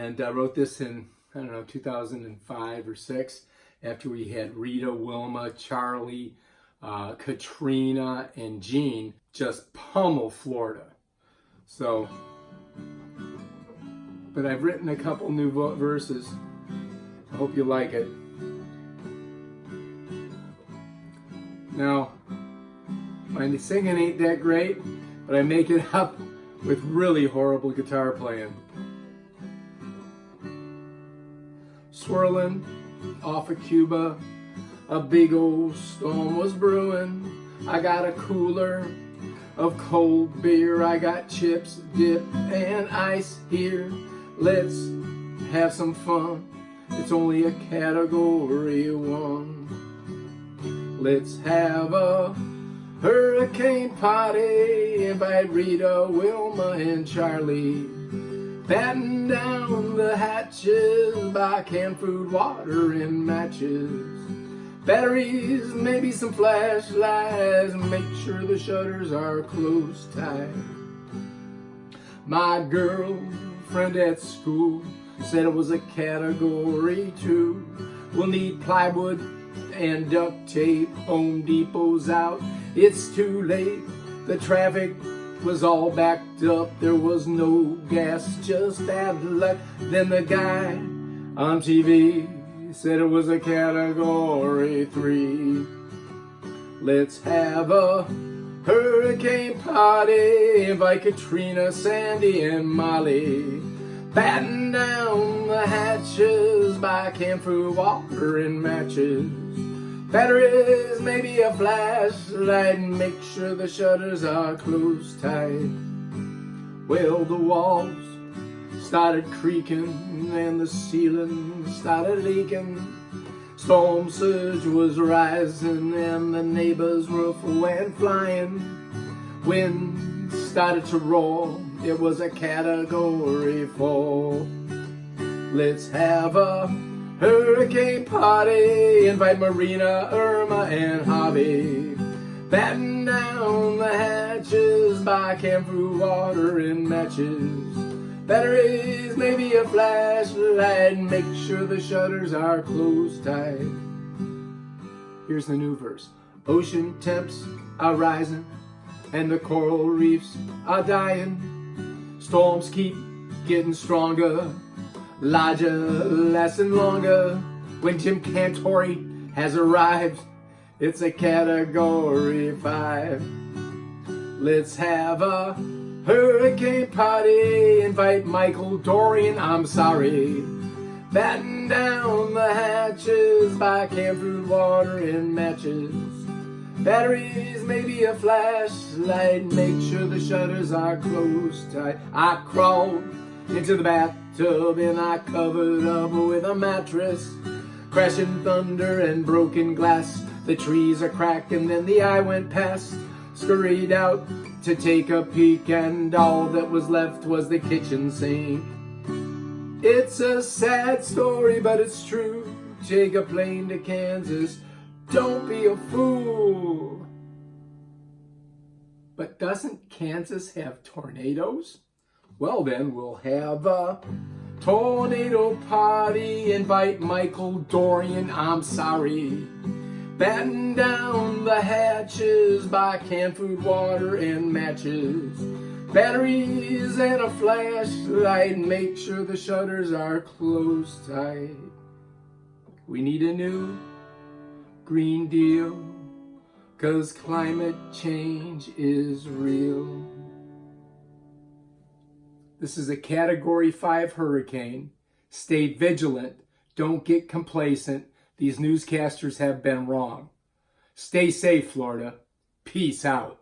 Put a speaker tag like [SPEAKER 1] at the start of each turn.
[SPEAKER 1] And I wrote this in, I don't know, 2005 or 6, after we had Rita, Wilma, Charlie, Katrina, and Jean just pummel Florida. So, but I've written a couple new verses. I hope you like it. Now, my singing ain't that great, but I make it up with really horrible guitar playing. Swirling off of Cuba, a big old storm was brewing. I got a cooler of cold beer. I got chips, dip, and ice here. Let's have some fun. It's only a category 1. Let's have a hurricane party. Invite Rita, Wilma, and Charlie. Batten down the hatches, buy canned food, water, and matches. Batteries, maybe some flashlights. Make sure the shutters are closed tight. My girlfriend at school said it was a category 2. We'll need plywood and duct tape. Home Depot's out, it's too late. The traffic was all backed up, there was no gas, just bad luck. Then the guy on TV said it was a category 3. Let's have a hurricane party. Invite Katrina, Sandy, and Molly. Batten down the hatches, buy canned food, water, and matches. Batteries, maybe a flashlight, and make sure the shutters are closed tight. Well, the walls started creaking and the ceiling started leaking. Storm surge was rising and the neighbor's roof went flying. Wind started to roar, it was a category 4. Let's have a hurricane party. Invite Marina, Irma, and Hobby. Batten down the hatches, buy canned food, water, and matches. Batteries, maybe a flashlight, and make sure the shutters are closed tight. Here's the new verse. Ocean temps are rising, and the coral reefs are dying. Storms keep getting stronger, larger, lasting longer. When Jim Cantori has arrived, it's a category 5. Let's have a hurricane party. Invite Michael, Dorian, I'm sorry. Batten down the hatches, buy canned food, water, and matches. Batteries, maybe a flashlight, make sure the shutters are closed tight. I crawled into the bathtub and I covered up with a mattress. Crashing thunder and broken glass, the trees are cracking, then the eye went past. Scurried out to take a peek, and all that was left was the kitchen sink. It's a sad story, but it's true. Take a plane to Kansas, don't be a fool. But doesn't Kansas have tornadoes? Well then, we'll have a tornado party. Invite Michael, Dorian, I'm sorry. Batten down the hatches, buy canned food, water, and matches. Batteries and a flashlight, make sure the shutters are closed tight. We need a new Green Deal, 'cause climate change is real. This is a category 5 hurricane. Stay vigilant. Don't get complacent. These newscasters have been wrong. Stay safe, Florida. Peace out.